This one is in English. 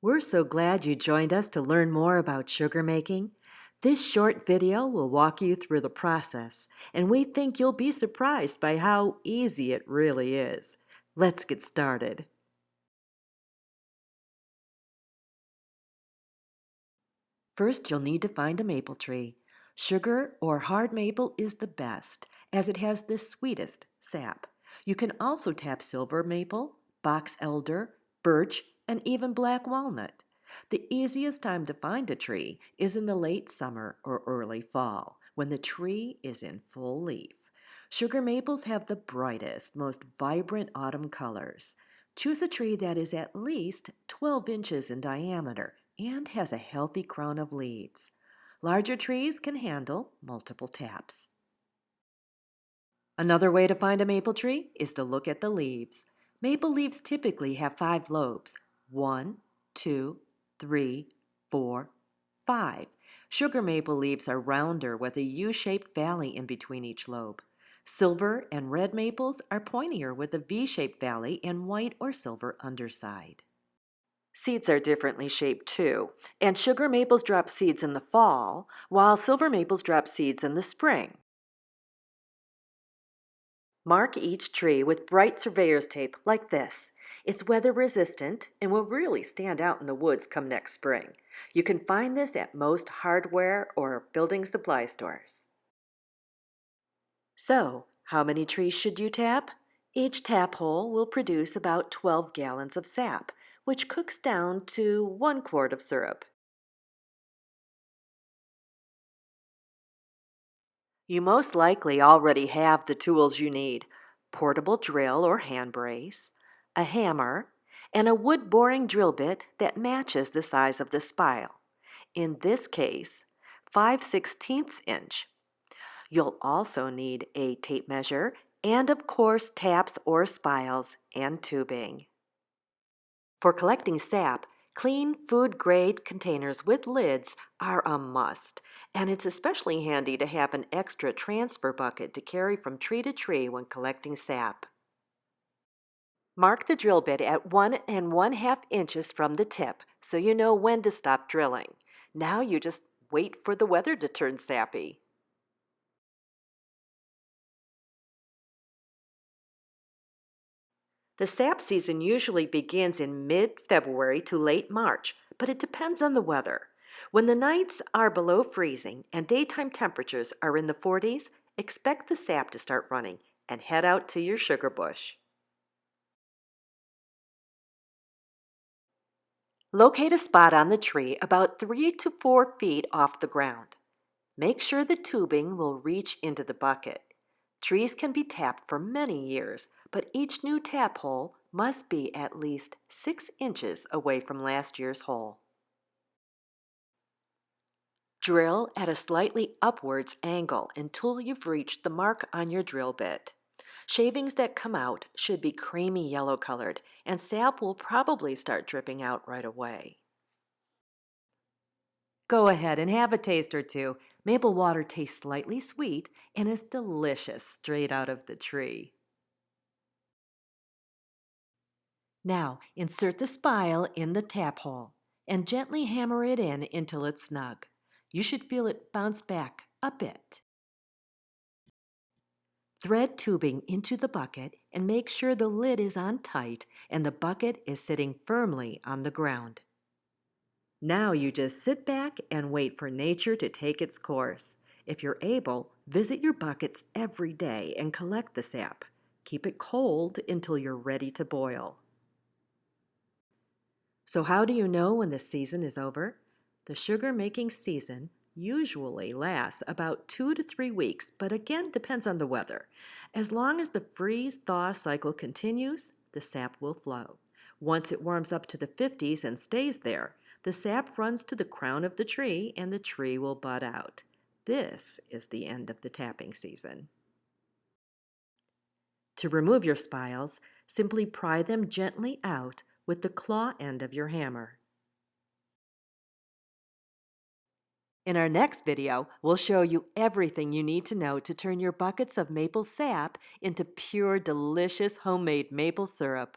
We're so glad you joined us to learn more about sugar making. This short video will walk you through the process, and we think you'll be surprised by how easy it really is. Let's get started. First, you'll need to find a maple tree. Sugar or hard maple is the best, as it has the sweetest sap. You can also tap silver maple, box elder, birch, and even black walnut. The easiest time to find a tree is in the late summer or early fall, when the tree is in full leaf. Sugar maples have the brightest, most vibrant autumn colors. Choose a tree that is at least 12 inches in diameter and has a healthy crown of leaves. Larger trees can handle multiple taps. Another way to find a maple tree is to look at the leaves. Maple leaves typically have 5 lobes. 1, 2, 3, 4, 5. Sugar maple leaves are rounder with a U-shaped valley in between each lobe. Silver and red maples are pointier with a V-shaped valley and white or silver underside. Seeds are differently shaped too, and sugar maples drop seeds in the fall, while silver maples drop seeds in the spring. Mark each tree with bright surveyor's tape like this. It's weather resistant and will really stand out in the woods come next spring. You can find this at most hardware or building supply stores. So, how many trees should you tap? Each tap hole will produce about 12 gallons of sap, which cooks down to 1 quart of syrup. You most likely already have the tools you need: portable drill or hand brace, a hammer, and a wood boring drill bit that matches the size of the spile. In this case, 5/16 inch. You'll also need a tape measure and, of course, taps or spiles and tubing. For collecting sap, clean food-grade containers with lids are a must, and it's especially handy to have an extra transfer bucket to carry from tree to tree when collecting sap. Mark the drill bit at 1 1/2 inches from the tip so you know when to stop drilling. Now you just wait for the weather to turn sappy. The sap season usually begins in mid-February to late March, but it depends on the weather. When the nights are below freezing and daytime temperatures are in the 40s, expect the sap to start running and head out to your sugar bush. Locate a spot on the tree about 3 to 4 feet off the ground. Make sure the tubing will reach into the bucket. Trees can be tapped for many years, but each new tap hole must be at least 6 inches away from last year's hole. Drill at a slightly upwards angle until you've reached the mark on your drill bit. Shavings that come out should be creamy yellow colored, and sap will probably start dripping out right away. Go ahead and have a taste or two. Maple water tastes slightly sweet and is delicious straight out of the tree. Now, insert the spile in the tap hole and gently hammer it in until it's snug. You should feel it bounce back a bit. Thread tubing into the bucket and make sure the lid is on tight and the bucket is sitting firmly on the ground. Now you just sit back and wait for nature to take its course. If you're able, visit your buckets every day and collect the sap. Keep it cold until you're ready to boil. So how do you know when the season is over? The sugar making season usually lasts about 2 to 3 weeks, but again depends on the weather. As long as the freeze-thaw cycle continues, the sap will flow. Once it warms up to the 50s and stays there, the sap runs to the crown of the tree and the tree will bud out. This is the end of the tapping season. To remove your spiles, simply pry them gently out with the claw end of your hammer. In our next video, we'll show you everything you need to know to turn your buckets of maple sap into pure, delicious homemade maple syrup.